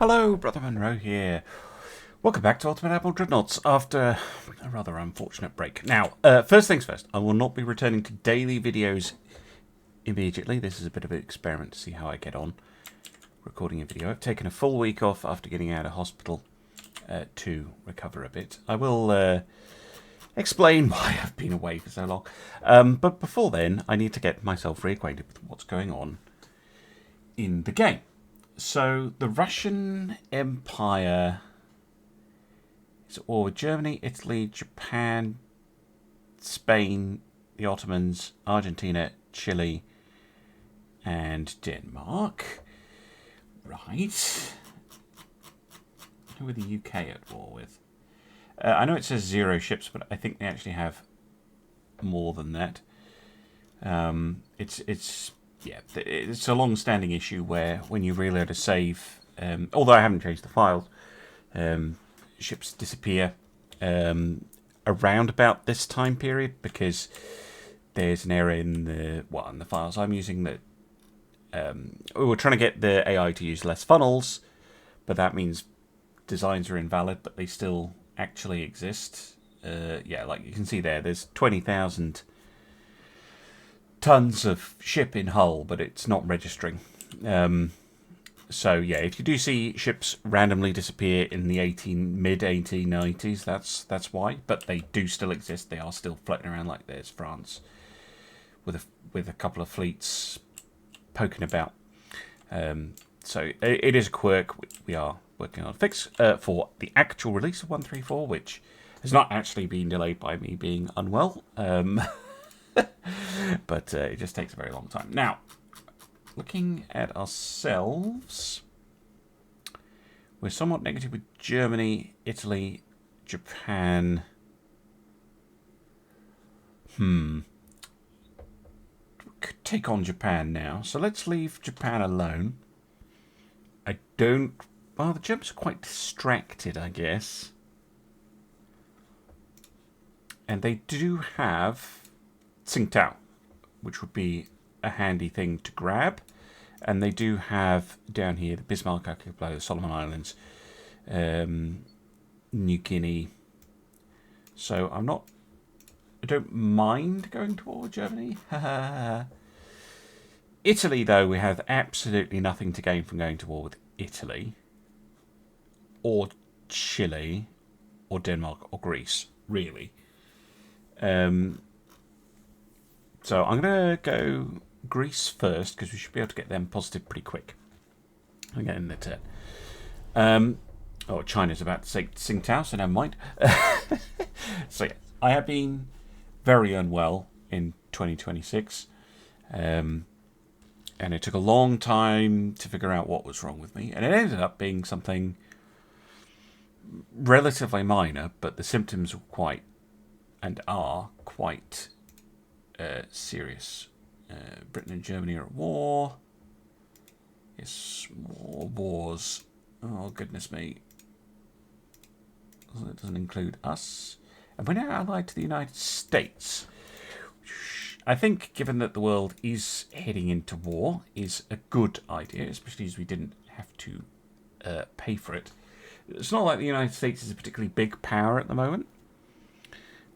Hello, Brother Monroe here. Welcome back to Ultimate Admiral Dreadnoughts after a rather unfortunate break. Now, first things first, I will not be returning to daily videos immediately. This is a bit of an experiment to see how I get on recording a video. I've taken a full week off after getting out of hospital to recover a bit. I will explain why I've been away for so long. But before then, I need to get myself reacquainted with what's going on in the game. So, the Russian Empire is at war with Germany, Italy, Japan, Spain, the Ottomans, Argentina, Chile, and Denmark. Right. Who are the UK at war with? I know it says 0 ships, but I think they actually have more than that. It's a long-standing issue where when you reload a save, although I haven't changed the files, ships disappear around about this time period because there's an error in the files I'm using that we're trying to get the AI to use less funnels, but that means designs are invalid, but they still actually exist. Like you can see there's 20,000 tons of ship in hull, but it's not registering. So yeah, if you do see ships randomly disappear in the mid 1890s, that's why. But they do still exist. They are still floating around. Like there's France with a couple of fleets poking about. So it is a quirk. We are working on a fix for the actual release of 134, which has not actually been delayed by me being unwell. But it just takes a very long time. Now, looking at ourselves, we're somewhat negative with Germany, Italy, Japan. We could take on Japan now. So let's leave Japan alone. Well, the Germans are quite distracted, I guess. And they do have Tsingtao, which would be a handy thing to grab. And they do have down here the Bismarck archipelago, the Solomon Islands, New Guinea. So I don't mind going to war with Germany. Italy, though, we have absolutely nothing to gain from going to war with Italy, or Chile, or Denmark, or Greece, really. So I'm going to go Greece first, because we should be able to get them positive pretty quick. I'm getting the turn. China's about to say Tsingtao, so never mind. So yeah, I have been very unwell in 2026. And it took a long time to figure out what was wrong with me. And it ended up being something relatively minor, but the symptoms were are quite serious. Britain and Germany are at war. Yes, more wars. Oh, goodness me. It doesn't include us. And we're now allied to the United States. I think, given that the world is heading into war, is a good idea, especially as we didn't have to pay for it. It's not like the United States is a particularly big power at the moment.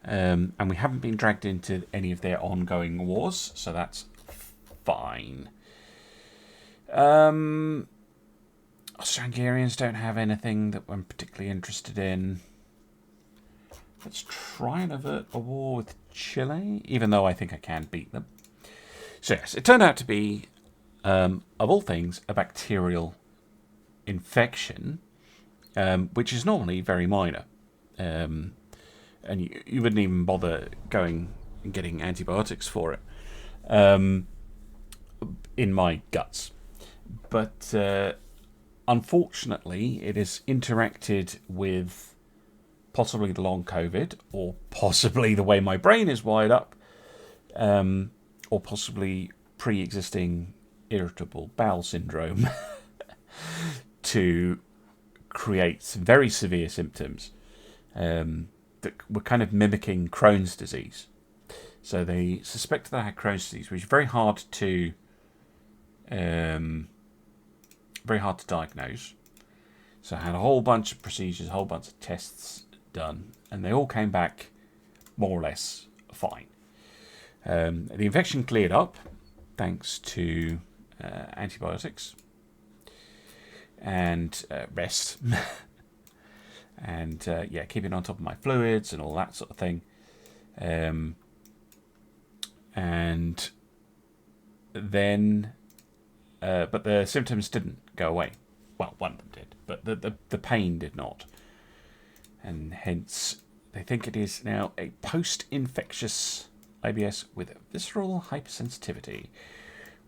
And we haven't been dragged into any of their ongoing wars, so that's fine. Austro-Hungarians don't have anything that I'm particularly interested in. Let's try and avert a war with Chile, even though I think I can beat them. So yes, it turned out to be, of all things, a bacterial infection, which is normally very minor. And you wouldn't even bother going and getting antibiotics for it in my guts. But unfortunately, it has interacted with possibly the long COVID, or possibly the way my brain is wired up, or possibly pre-existing irritable bowel syndrome to create some very severe symptoms that were kind of mimicking Crohn's disease. So they suspected that I had Crohn's disease, which is very hard to diagnose. So I had a whole bunch of procedures, a whole bunch of tests done, and they all came back more or less fine. The infection cleared up thanks to antibiotics and rest. And yeah, keeping on top of my fluids and all that sort of thing. And then, but the symptoms didn't go away. Well, one of them did, but the pain did not. And hence, they think it is now a post-infectious IBS with visceral hypersensitivity,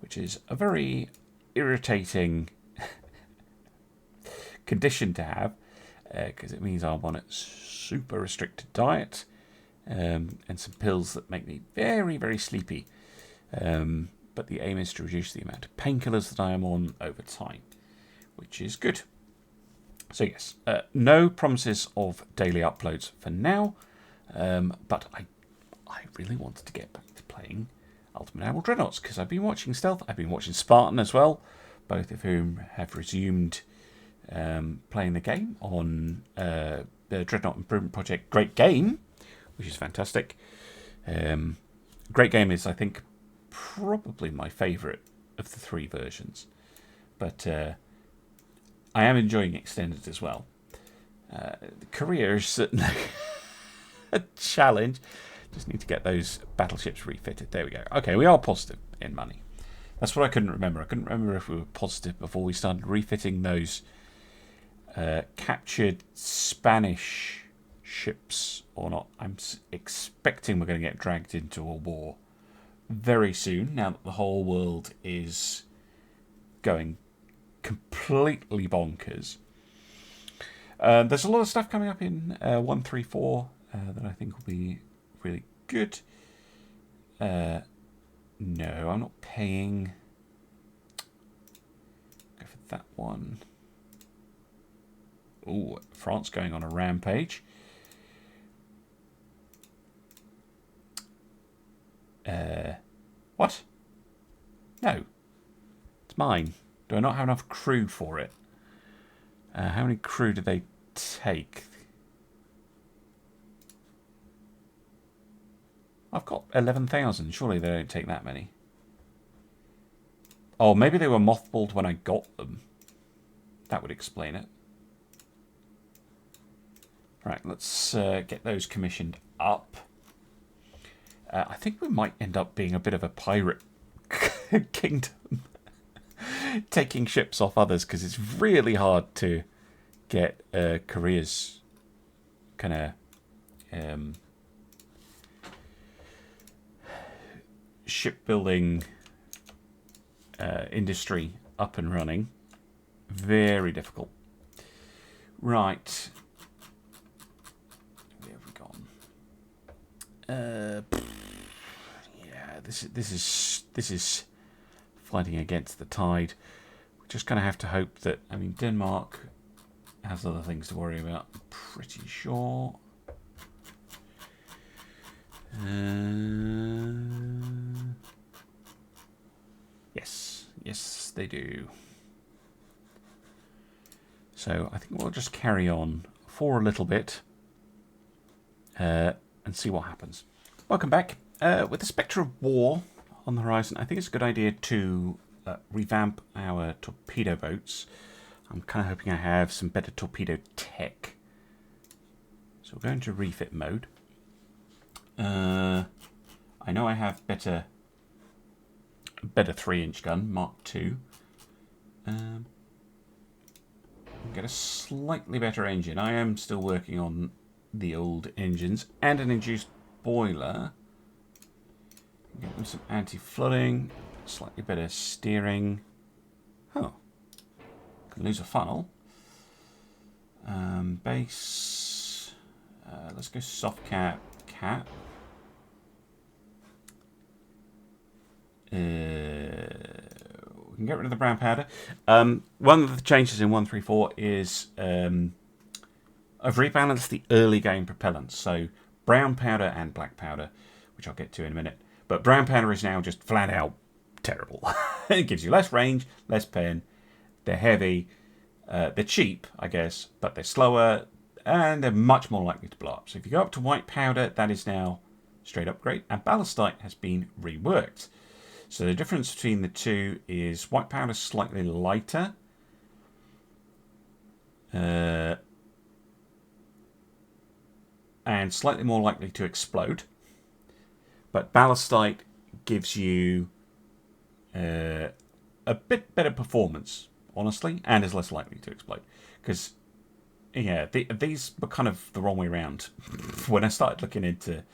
which is a very irritating condition to have, because it means I'm on a super restricted diet and some pills that make me very, very sleepy. But the aim is to reduce the amount of painkillers that I am on over time, which is good. So yes, no promises of daily uploads for now, but I really wanted to get back to playing Ultimate Admiral Dreadnoughts, because I've been watching Stealth, I've been watching Spartan as well, both of whom have resumed playing the game on the Dreadnought Improvement Project Great Game, which is fantastic. Great Game is, I think, probably my favourite of the 3 versions, but I am enjoying Extended as well. Korea is certainly a challenge. Just need to get those battleships refitted. There we go. Okay, we are positive in money. That's what I couldn't remember. I couldn't remember if we were positive before we started refitting those captured Spanish ships or not. I'm expecting we're going to get dragged into a war very soon, now that the whole world is going completely bonkers. There's a lot of stuff coming up in 134 that I think will be really good. No, I'm not paying. Go for that one. Oh, France going on a rampage. What? No. It's mine. Do I not have enough crew for it? How many crew do they take? I've got 11,000. Surely they don't take that many. Oh, maybe they were mothballed when I got them. That would explain it. Right, let's get those commissioned up. I think we might end up being a bit of a pirate kingdom. Taking ships off others, because it's really hard to get Korea's kind of shipbuilding industry up and running. Very difficult. Right. Where have we gone? Yeah, this is fighting against the tide. We're just going to have to hope that, I mean, Denmark has other things to worry about, I'm pretty sure. Yes, they do. So I think we'll just carry on for a little bit and see what happens. Welcome back. With the spectre of war on the horizon, I think it's a good idea to revamp our torpedo boats. I'm kind of hoping I have some better torpedo tech. So we're going to refit mode. I know I have better 3-inch gun, Mark II. Get a slightly better engine. I am still working on the old engines and an induced boiler. Get them some anti-flooding, slightly better steering. Oh, can lose a funnel. Base. Let's go soft cat. We can get rid of the brown powder. One of the changes in 134 is I've rebalanced the early game propellants. So brown powder and black powder, which I'll get to in a minute. But brown powder is now just flat out terrible. It gives you less range, less pen. They're heavy. They're cheap, I guess, but they're slower and they're much more likely to blow up. So if you go up to white powder, that is now straight upgrade, and ballistite has been reworked. So the difference between the two is white powder is slightly lighter. And slightly more likely to explode. But ballistite gives you a bit better performance, honestly, and is less likely to explode. Because, yeah, these were kind of the wrong way around when I started looking into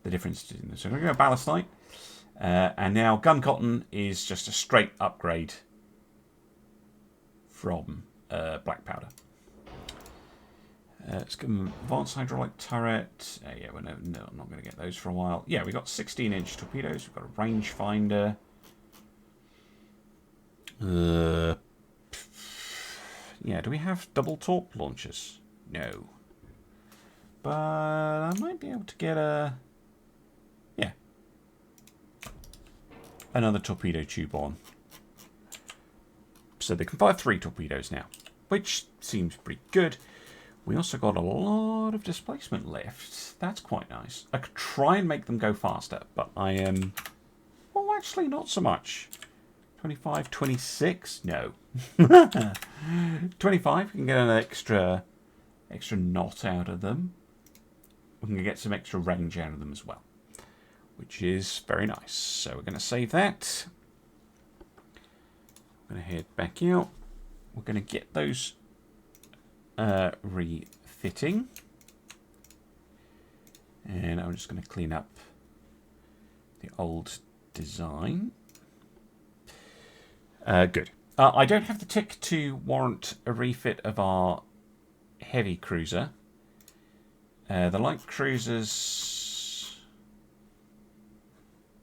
the difference in them. So I'm going to go ballistite. And now gun cotton is just a straight upgrade from black powder. Let's give them advanced hydraulic turret. Yeah, no, I'm not going to get those for a while. Yeah, we've got 16-inch torpedoes. We've got a rangefinder. Yeah, do we have double torp launchers? No. But I might be able to get a... Yeah. Another torpedo tube on. So they can fire 3 torpedoes now, which seems pretty good. We also got a lot of displacement left. That's quite nice. I could try and make them go faster, but I am... well, actually, not so much. 25, 26? No. 25, we can get an extra knot out of them. We can get some extra range out of them as well, which is very nice. So we're going to save that. I'm going to head back out. We're going to get those refitting. And I'm just going to clean up the old design. Good. I don't have the tick to warrant a refit of our heavy cruiser. The light cruisers...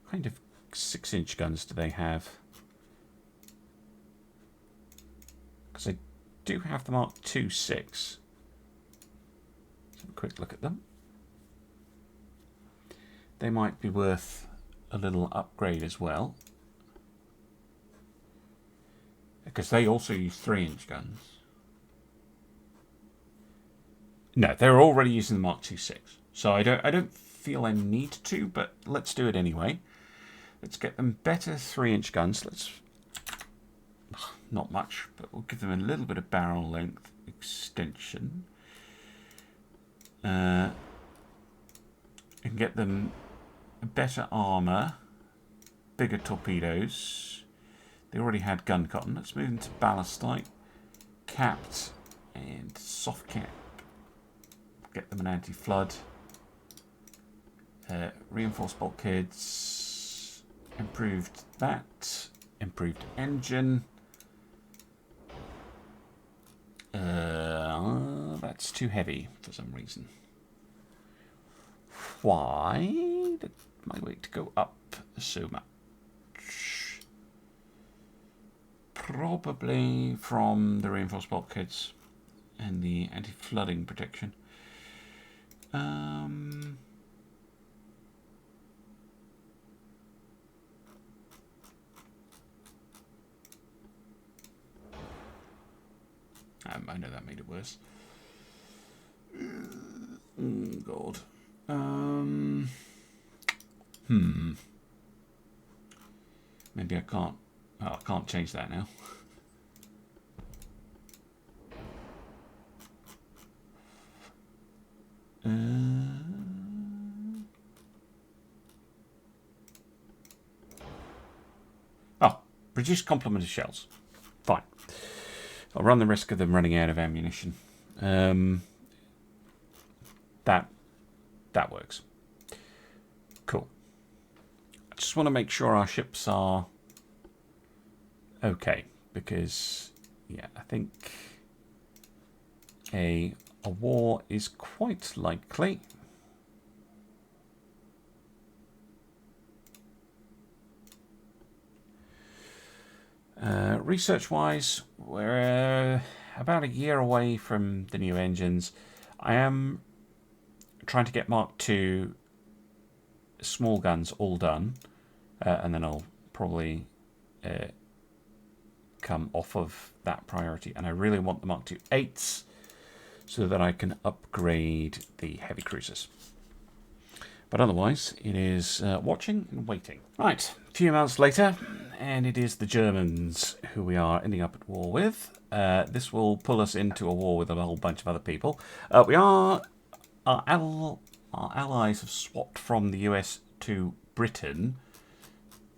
what kind of 6-inch guns do they have? Because I do have the Mark II 6. Let's have a quick look at them. They might be worth a little upgrade as well. Because they also use 3-inch guns. No, they're already using the Mark II 6. So I don't feel I need to, but let's do it anyway. Let's get them better 3-inch guns. Let's... not much, but we'll give them a little bit of barrel length extension. And get them better armor, bigger torpedoes. They already had gun cotton. Let's move into ballistite, capped, and soft cap. Get them an anti-flood. Reinforced bulkheads. Improved that. Improved engine. That's too heavy for some reason. Why did my weight go up so much? Probably from the reinforced bulkheads and the anti-flooding protection. I know that made it worse. Oh, God. Maybe I can't. Oh, I can't change that now. Oh, produce complement of shells. Fine. I'll run the risk of them running out of ammunition. That works. Cool. I just want to make sure our ships are okay, because yeah, I think a war is quite likely. Research-wise, we're about a year away from the new engines. I am trying to get Mark II small guns all done, and then I'll probably come off of that priority. And I really want the Mark II 8s so that I can upgrade the heavy cruisers. But otherwise, it is watching and waiting. Right, a few months later, and it is the Germans who we are ending up at war with. This will pull us into a war with a whole bunch of other people. Our allies have swapped from the US to Britain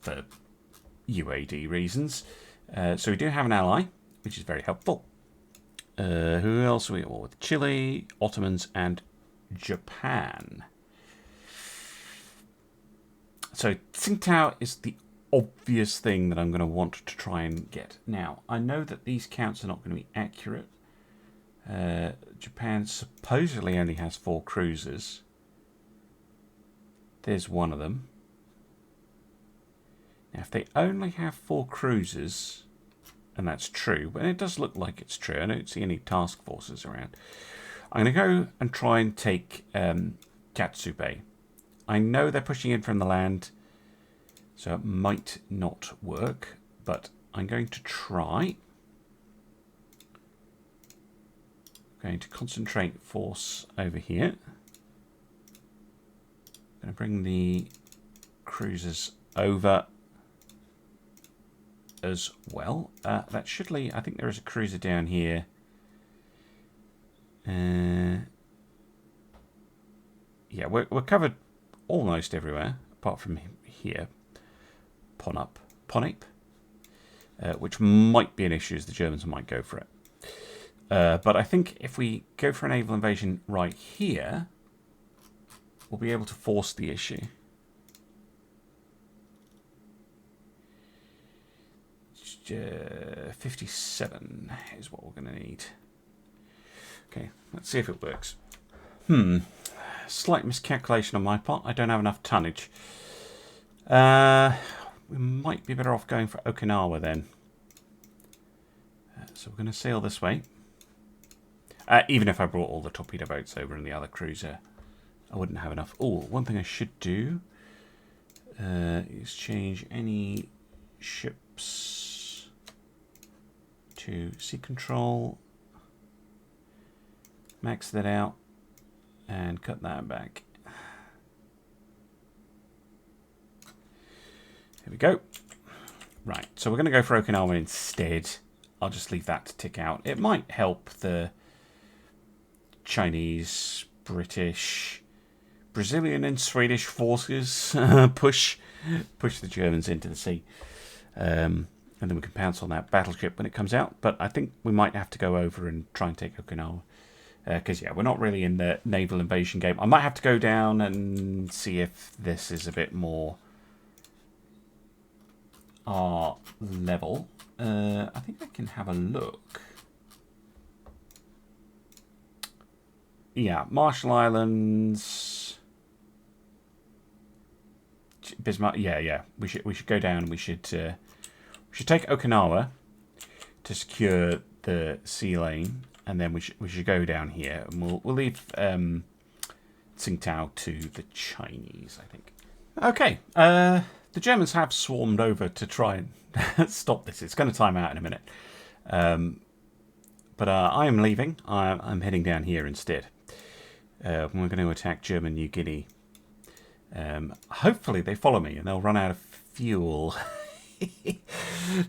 for UAD reasons. So we do have an ally, which is very helpful. Who else are we at war with? Chile, Ottomans, and Japan. So Tsingtao is the obvious thing that I'm going to want to try and get. Now, I know that these counts are not going to be accurate. Japan supposedly only has 4 cruisers. There's one of them. Now, if they only have 4 cruisers, and that's true, but it does look like it's true. I don't see any task forces around. I'm going to go and try and take Katsu Bay. I know they're pushing in from the land, so it might not work, but I'm going to try. I'm going to concentrate force over here. I'm going to bring the cruisers over as well. That should leave. I think there is a cruiser down here. Yeah, we're covered almost everywhere, apart from here. Ponape, which might be an issue, as the Germans might go for it. But I think if we go for a naval invasion right here, we'll be able to force the issue. Uh, 57 is what we're going to need. Okay, let's see if it works. Slight miscalculation on my part. I don't have enough tonnage. We might be better off going for Okinawa then. So we're going to sail this way. Even if I brought all the torpedo boats over and the other cruiser, I wouldn't have enough. Oh, one thing I should do is change any ships to sea control. Max that out and cut that back. Here we go. Right, so we're going to go for Okinawa instead. I'll just leave that to tick out. It might help the Chinese, British, Brazilian and Swedish forces push the Germans into the sea. And then we can pounce on that battleship when it comes out. But I think we might have to go over and try and take Okinawa. Because, yeah, we're not really in the naval invasion game. I might have to go down and see if this is a bit more our level. I think I can have a look. Yeah, Marshall Islands, Bismarck. Yeah. We should go down. We should take Okinawa to secure the sea lane, and then we should go down here, and we'll leave Tsingtao to the Chinese, I think. Okay. The Germans have swarmed over to try and stop this. It's going to time out in a minute. But I am leaving. I'm heading down here instead. We're going to attack German New Guinea. Hopefully they follow me and they'll run out of fuel.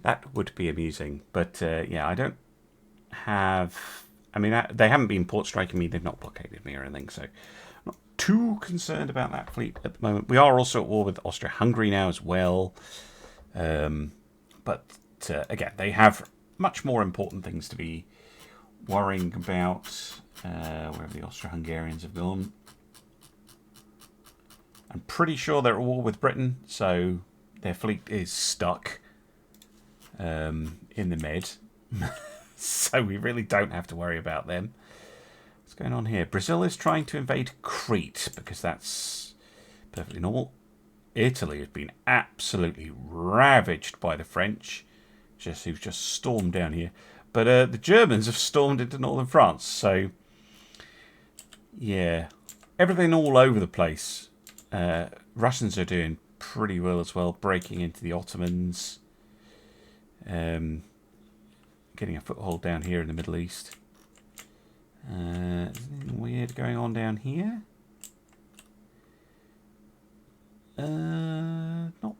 That would be amusing. But yeah, I don't have... I mean, they haven't been port striking me. They've not blockaded me or anything. So I'm not too concerned about that fleet at the moment. We are also at war with Austria-Hungary now as well. But again, they have much more important things to be worrying about. Wherever the Austro-Hungarians have gone. I'm pretty sure they're at war with Britain, so their fleet is stuck in the Med. So we really don't have to worry about them. What's going on here? Brazil is trying to invade Crete, because that's perfectly normal. Italy has been absolutely ravaged by the French, who've just stormed down here. But the Germans have stormed into northern France, so... yeah, everything all over the place. Russians are doing pretty well as well, breaking into the Ottomans. getting a foothold down here in the Middle East. Is anything weird going on down here? Not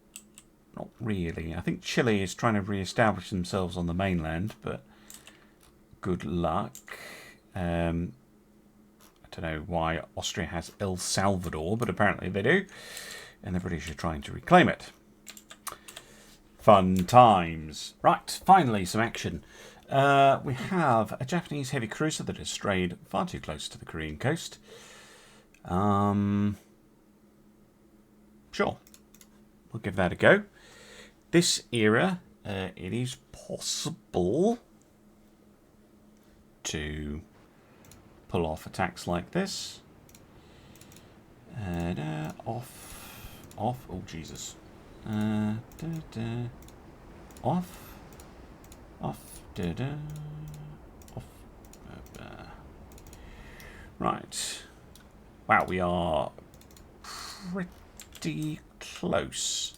really. I think Chile is trying to re-establish themselves on the mainland, but good luck. I don't know why Austria has El Salvador, but apparently they do. And the British are trying to reclaim it. Fun times. Right, finally some action. We have a Japanese heavy cruiser that has strayed far too close to the Korean coast. Sure. We'll give that a go. This era, it is possible to pull off attacks like this. And off, oh Jesus. Off, off, off. Right. Wow, we are pretty close.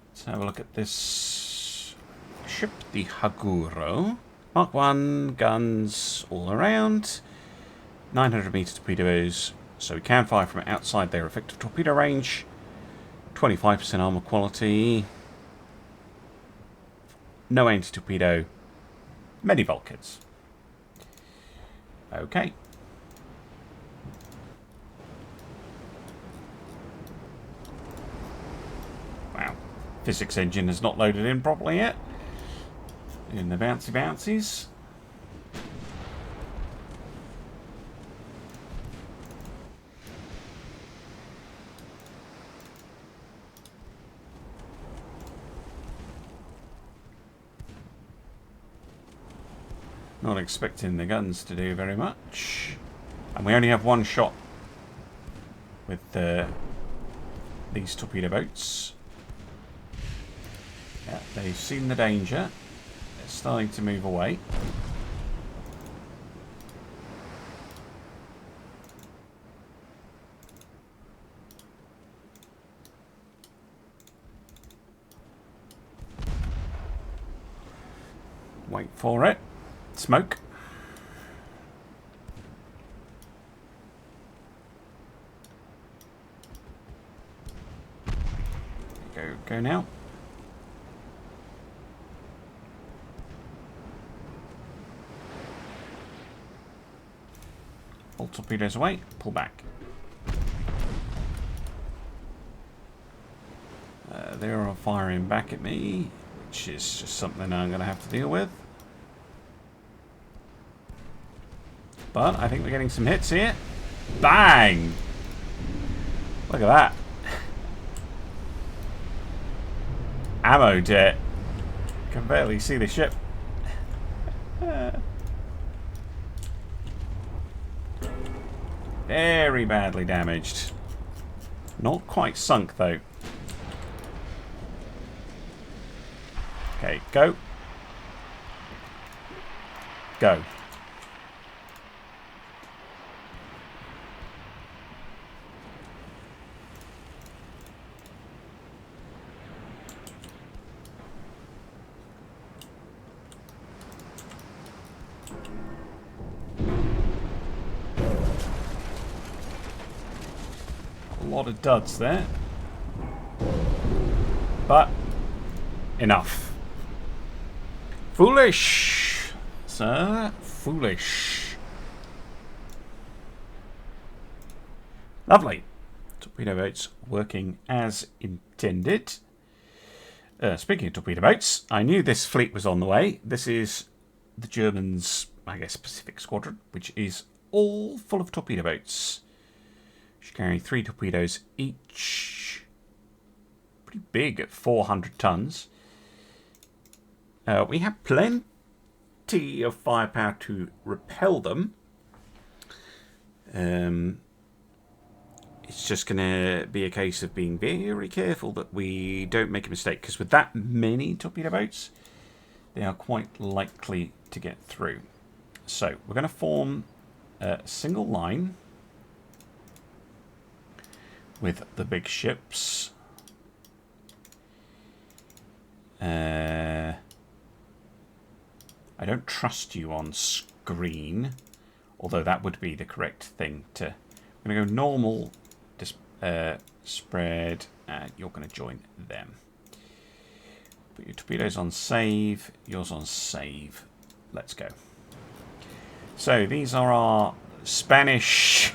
Let's have a look at this ship, the Haguro. Mark 1 guns all around. 900 meter torpedoes, so we can fire from outside their effective torpedo range. 25% armor quality. No anti-torpedo. Many bulkheads. Okay. Wow. Physics engine has not loaded in properly yet. In the bouncy bouncies. Not expecting the guns to do very much. And we only have one shot with these torpedo boats. Yeah, they've seen the danger. They're starting to move away. Wait for it. Smoke. Go now. All torpedoes away. Pull back. They're all firing back at me, which is just something I'm going to have to deal with. But I think we're getting some hits here. Bang! Look at that. Ammo jet. Can barely see the ship. Very badly damaged. Not quite sunk though. Okay, go. Go. A lot of duds there, but enough. Foolish, sir, foolish. Lovely. Torpedo boats working as intended. Speaking of torpedo boats, I knew this fleet was on the way. This is the Germans, I guess, Pacific Squadron, which is all full of torpedo boats. Should carry 3 torpedoes each. Pretty big at 400 tons. We have plenty of firepower to repel them. It's just going to be a case of being very careful that we don't make a mistake, because with that many torpedo boats, they are quite likely to get through. So we're going to form a single line with the big ships. I don't trust you on screen, although that would be the correct thing to... I'm going to go normal, spread, and you're going to join them. Put your torpedoes on save, yours on save. Let's go. So these are our Spanish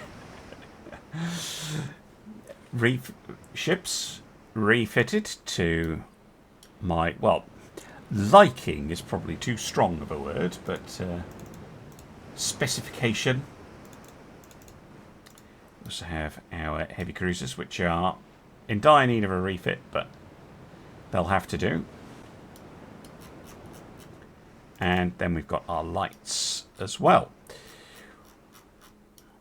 ships refitted to my, well, liking is probably too strong of a word, but specification. We also have our heavy cruisers, which are in dire need of a refit, but they'll have to do. And then we've got our lights as well,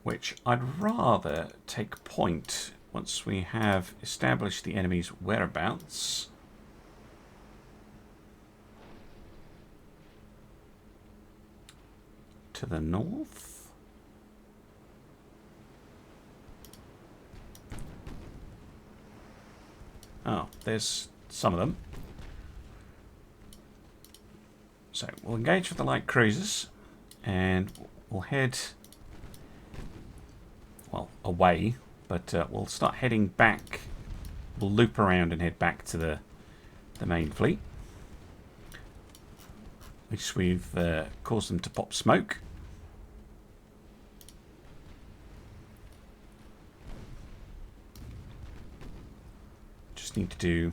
which I'd rather take point once we have established the enemy's whereabouts. To the north. Oh, there's some of them. So we'll engage with the light cruisers and we'll head, well, away, but we'll start heading back. We'll loop around and head back to the main fleet, which we've caused them to pop smoke. Just need to do,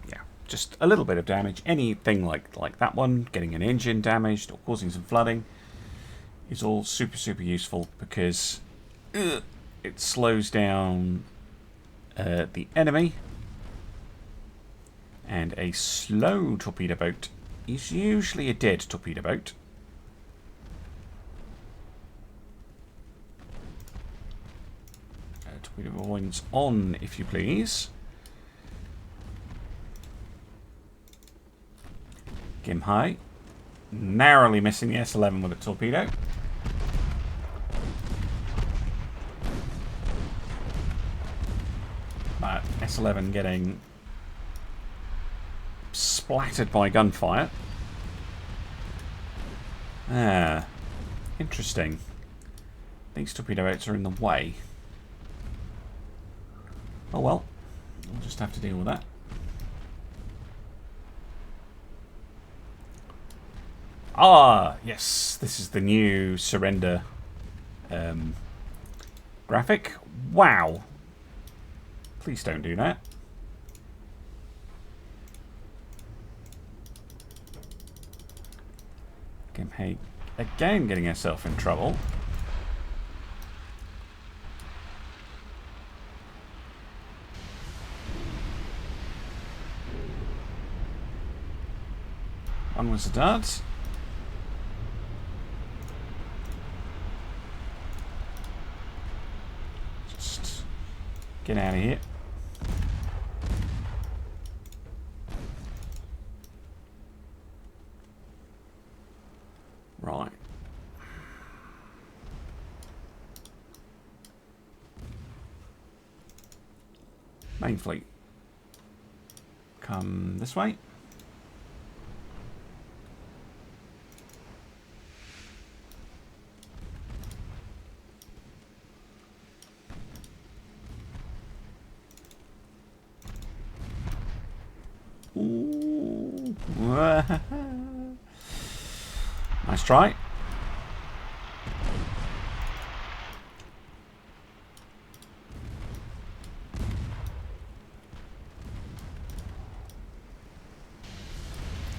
yeah, just a little bit of damage. Anything like that one, getting an engine damaged or causing some flooding, is all super, super useful because it slows down the enemy. And a slow torpedo boat is usually a dead torpedo boat. Torpedo avoidance on, if you please. Get him high. Narrowly missing the S11 with a torpedo. But S11 getting splattered by gunfire. Ah, interesting. These torpedo boats are in the way. Oh well, we'll just have to deal with that. Ah, yes, this is the new surrender graphic. Wow. Please don't do that. Hey, again getting herself in trouble. One was a dud. Just get out of here. Right. Main fleet. Come this way. Ooh. Nice try.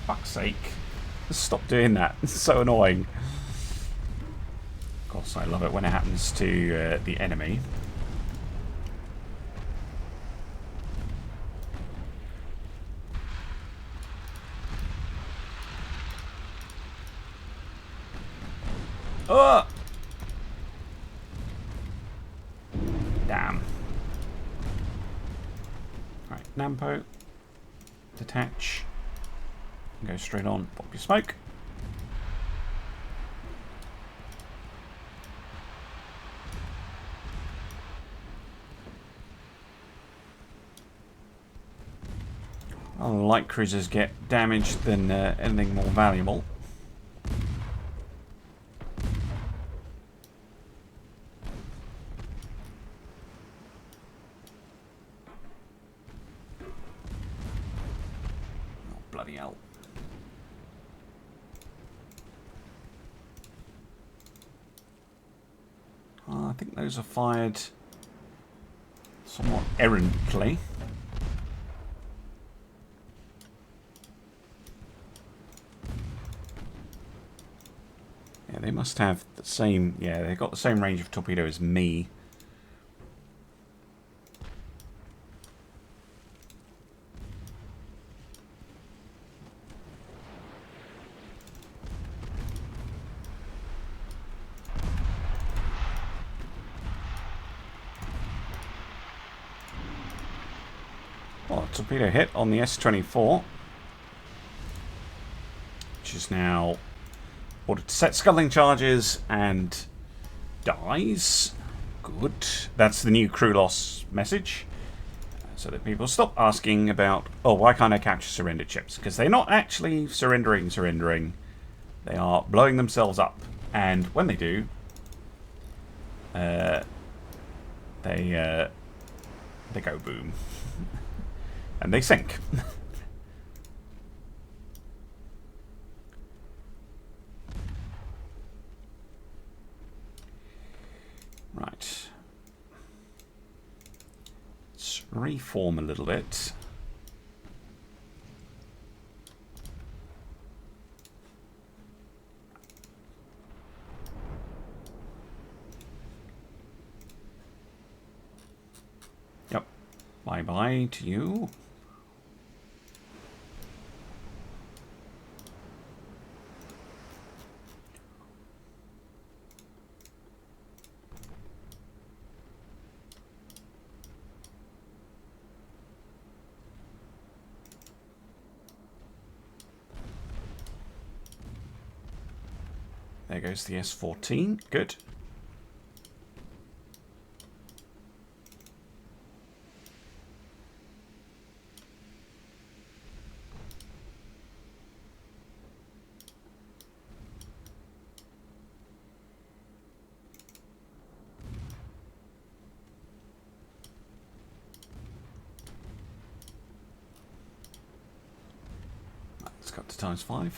Fuck's sake. Stop doing that. It's so annoying. Of course, I love it when it happens to the enemy. Oh! Damn. Right, Nampo. Detach. And go straight on. Pop your smoke. light cruisers get damaged than anything more valuable. Oh, bloody hell. I think those are fired somewhat errantly. Yeah, they must have the same... Yeah, they've got the same range of torpedo as me. Well, torpedo hit on the S-24, which is now ordered to set scuttling charges and dies. Good. That's the new crew loss message, so that people stop asking about, oh, why can't I capture surrendered ships? Because they're not actually surrendering. They are blowing themselves up, and when they do, they go boom. And they sink. Right. Let's reform a little bit. Yep. Bye-bye to you. There goes the S-14. Good. Let's cut to ×5.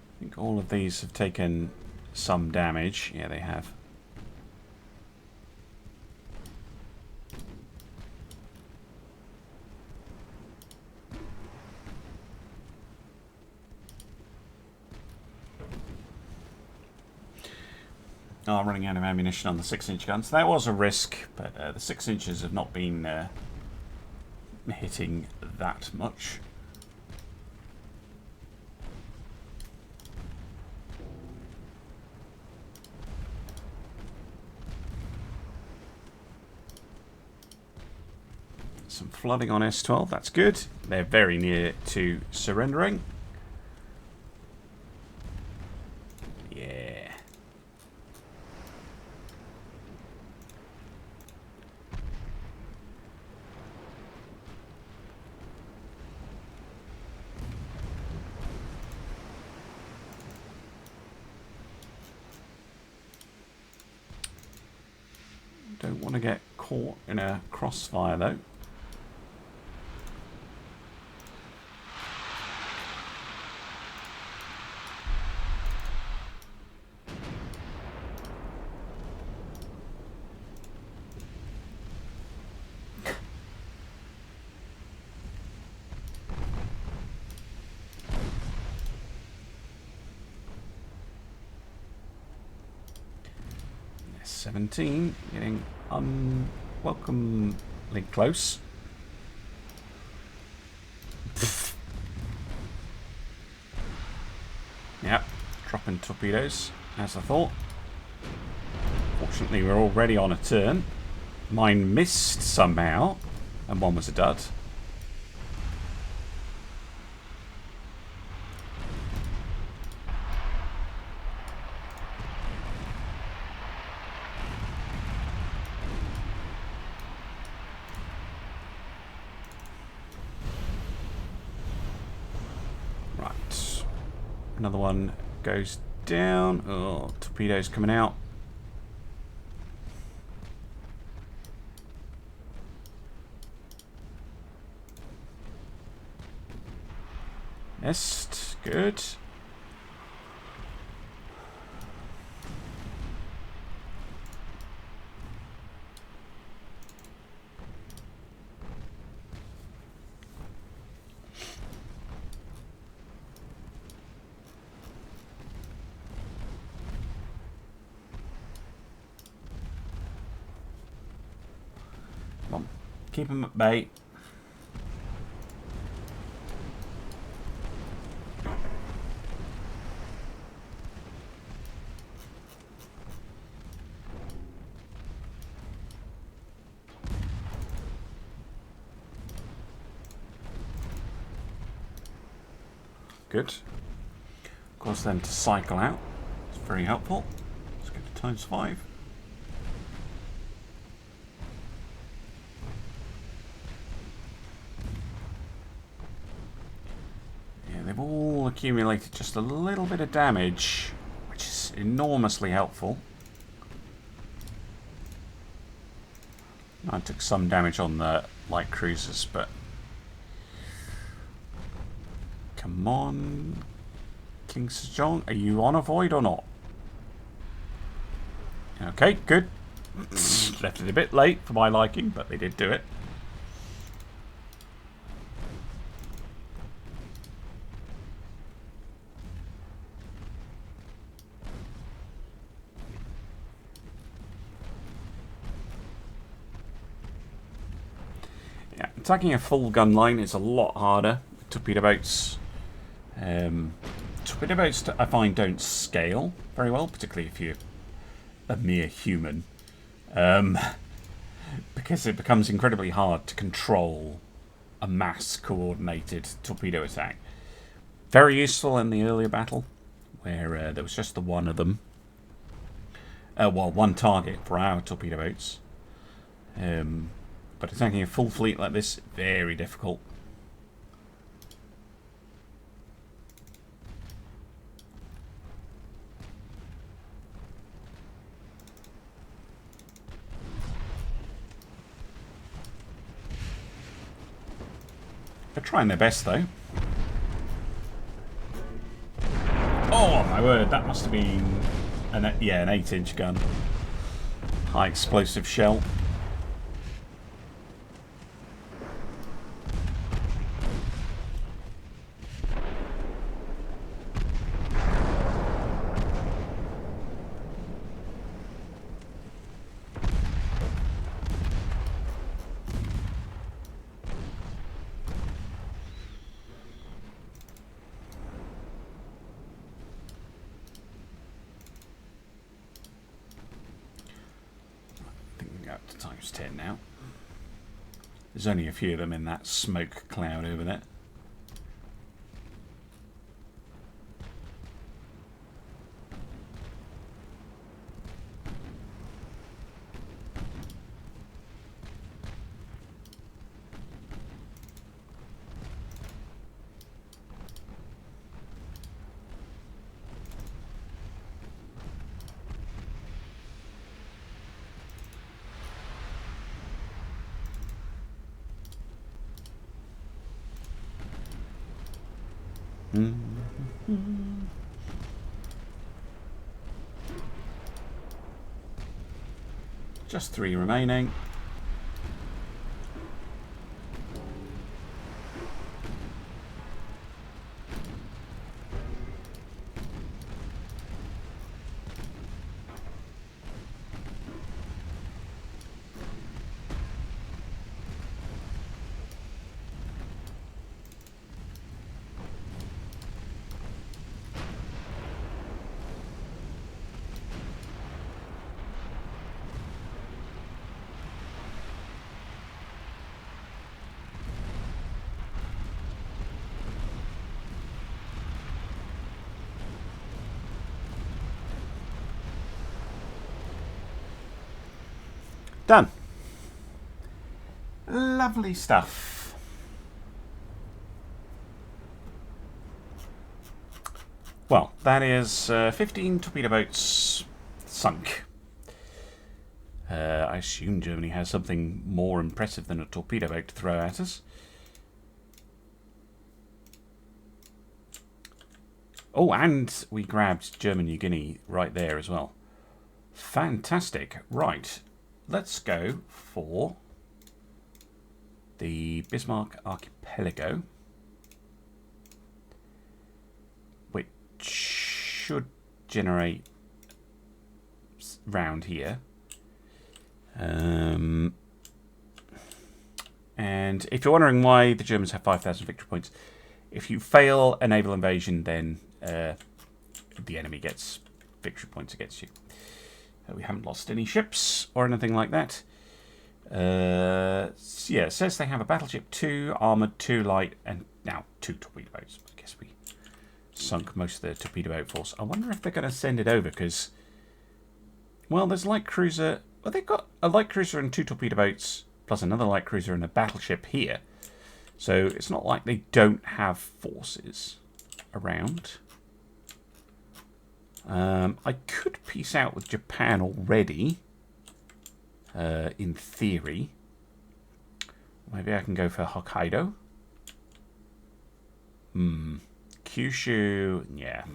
I think all of these have taken some damage. Yeah, they have. Oh, I'm running out of ammunition on the 6-inch guns. That was a risk, but the 6 inches have not been hitting that much. Some flooding on S-12, that's good. They're very near to surrendering. Yeah. Don't want to get caught in a crossfire though. S-17 getting unwelcomely close. Yep, dropping torpedoes, as I thought. Fortunately, we're already on a turn. Mine missed somehow, and one was a dud. Another one goes down. Oh, torpedoes coming out. Missed. Good. Come on. Keep them at bay. Good. Cause them to cycle out. It's very helpful. Let's go to ×5. Yeah, they've all accumulated just a little bit of damage, which is enormously helpful. I took some damage on the light cruisers, but come on, King Szidonya, are you on a void or not? Okay, good. Left it a bit late for my liking, but they did do it. Yeah, attacking a full gun line is a lot harder with torpedo boats. Torpedo boats, I find, don't scale very well, particularly if you're a mere human, because it becomes incredibly hard to control a mass-coordinated torpedo attack. Very useful in the earlier battle, where there was just the one of them. Well, one target for our torpedo boats. But attacking a full fleet like this, very difficult. They're trying their best, though. Oh, my word, that must have been an 8-inch gun. High explosive shell. ×10 now. There's only a few of them in that smoke cloud over there. Just 3 remaining. Done. Lovely stuff. Well, that is 15 torpedo boats sunk. I assume Germany has something more impressive than a torpedo boat to throw at us. Oh, and we grabbed German New Guinea right there as well. Fantastic. Right, let's go for the Bismarck Archipelago, which should generate round here. And if you're wondering why the Germans have 5,000 victory points, if you fail a naval invasion, then the enemy gets victory points against you. We haven't lost any ships or anything like that. Yeah, it says they have a battleship, 2 armoured, 2 light, and now 2 torpedo boats. I guess we sunk most of the torpedo boat force. I wonder if they're going to send it over, because, well, there's a light cruiser. Well, they've got a light cruiser and 2 torpedo boats, plus another light cruiser and a battleship here. So it's not like they don't have forces around. I could peace out with Japan already, in theory. Maybe I can go for Hokkaido. Kyushu, yeah.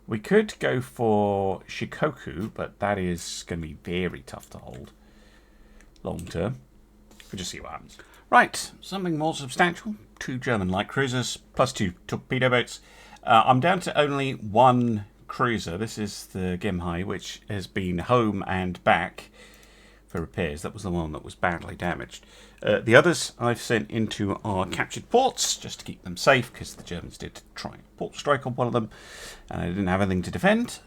We could go for Shikoku, but that is going to be very tough to hold long term. We'll just see what happens. Right, something more substantial. 2 German light cruisers, plus 2 torpedo boats. I'm down to only 1 cruiser. This is the Gimhai, which has been home and back for repairs. That was the one that was badly damaged. The others I've sent into our captured ports, just to keep them safe, because the Germans did try a port strike on one of them, and they didn't have anything to defend.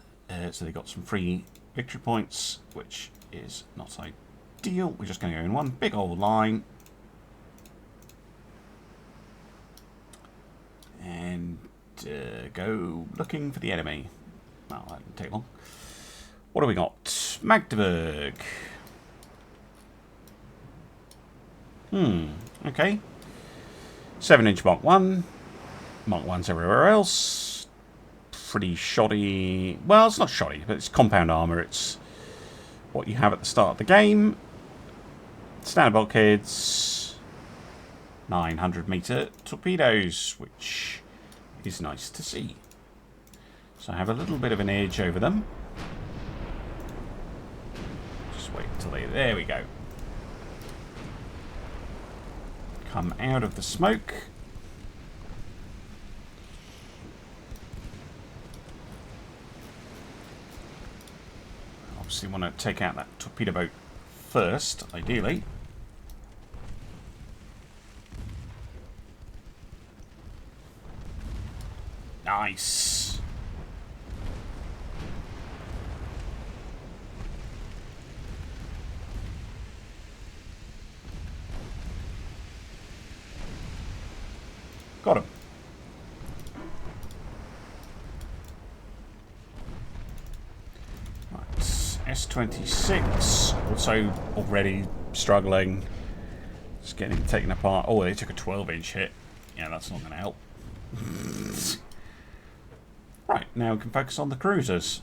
So they got some free victory points, which is not ideal. We're just going to go in one big old line. And go looking for the enemy. Well, that didn't take long. What do we got? Magdeburg. Okay. 7-inch Mark 1. Mark 1's everywhere else. Pretty shoddy. Well, it's not shoddy, but it's compound armour. It's what you have at the start of the game. Standard bulkheads. 900-metre torpedoes, which is nice to see. So I have a little bit of an edge over them. Just wait until they... There we go. Come out of the smoke. Obviously want to take out that torpedo boat first, ideally. Nice. Got him. Right. S26 also already struggling. Just getting taken apart. Oh, they took a 12-inch hit. Yeah, that's not going to help. Right, now we can focus on the cruisers.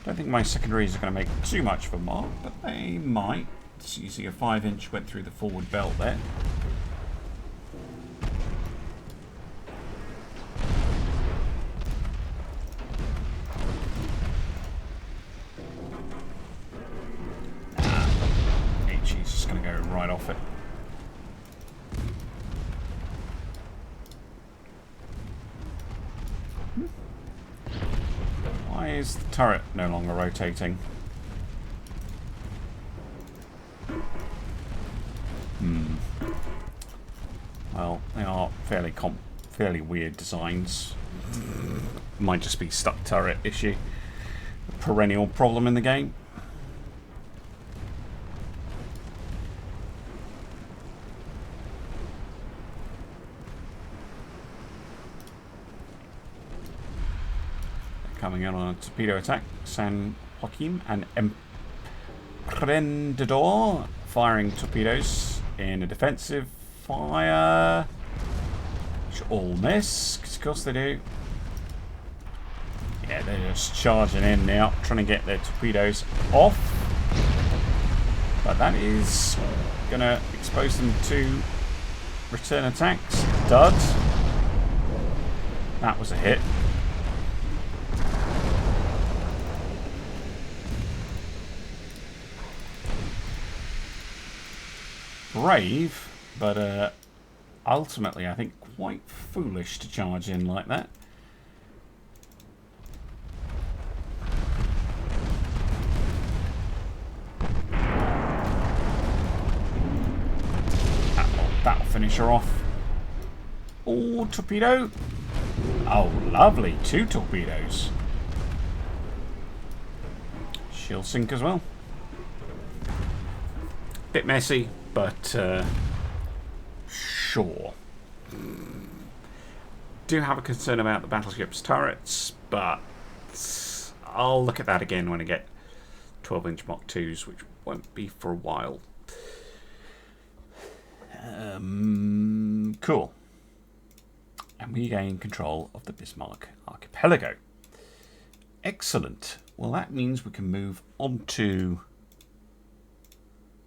Don't think my secondaries are going to make too much of a mark, but they might. So you see a 5-inch went through the forward belt there. Off it. Why is the turret no longer rotating? Well, they are fairly weird designs. Might just be stuck turret issue. A perennial problem in the game. Coming in on a torpedo attack. San Joakim and Vendar firing torpedoes in a defensive fire. Which all miss, because of course they do. Yeah, they're just charging in now, trying to get their torpedoes off. But that is going to expose them to return attacks. Dud. That was a hit. Brave, but ultimately I think quite foolish to charge in like that. That'll finish her off. Oh, torpedo. Oh, lovely. 2 torpedoes. She'll sink as well. Bit messy, but sure. Do have a concern about the battleship's turrets, but I'll look at that again when I get 12-inch Mach 2s, which won't be for a while. Cool. And we gain control of the Bismarck archipelago. Excellent. Well, that means we can move on to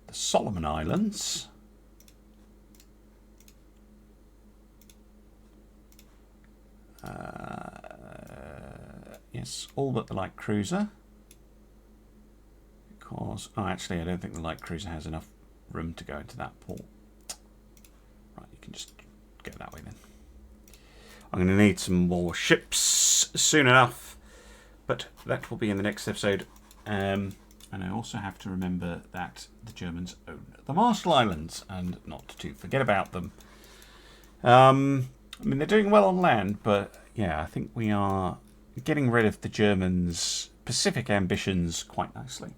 the Solomon Islands. Yes, all but the light cruiser. Because, oh, actually, I don't think the light cruiser has enough room to go into that port. Right, you can just go that way then. I'm going to need some more ships soon enough, but that will be in the next episode. And I also have to remember that the Germans own the Marshall Islands, and not to forget about them. I mean, they're doing well on land, but yeah, I think we are getting rid of the Germans' Pacific ambitions quite nicely.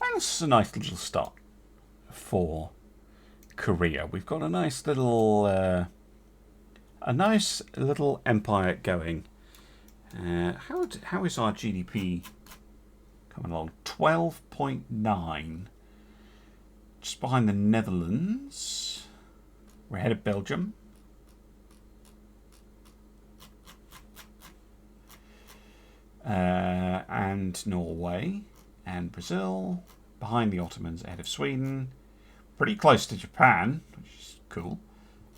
And this is a nice little start for Korea. We've got a nice little empire going. How is our GDP coming along? 12.9, just behind the Netherlands. We're ahead of Belgium. And Norway and Brazil, behind the Ottomans, ahead of Sweden, pretty close to Japan, which is cool,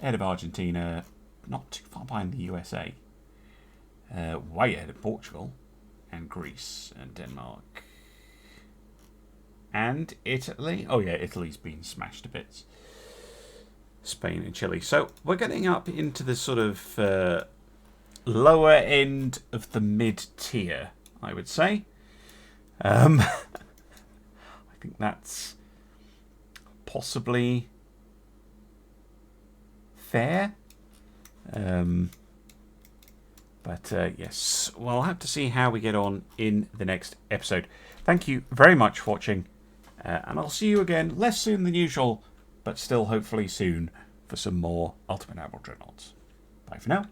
ahead of Argentina, not too far behind the USA, way ahead of Portugal and Greece and Denmark and Italy. Oh yeah, Italy's been smashed to bits. Spain and Chile. So we're getting up into the sort of lower end of the mid-tier, I would say. I think that's possibly fair. But yes, well, I'll have to see how we get on in the next episode. Thank you very much for watching, and I'll see you again less soon than usual, but still hopefully soon for some more Ultimate Admiral Dreadnoughts. Bye for now.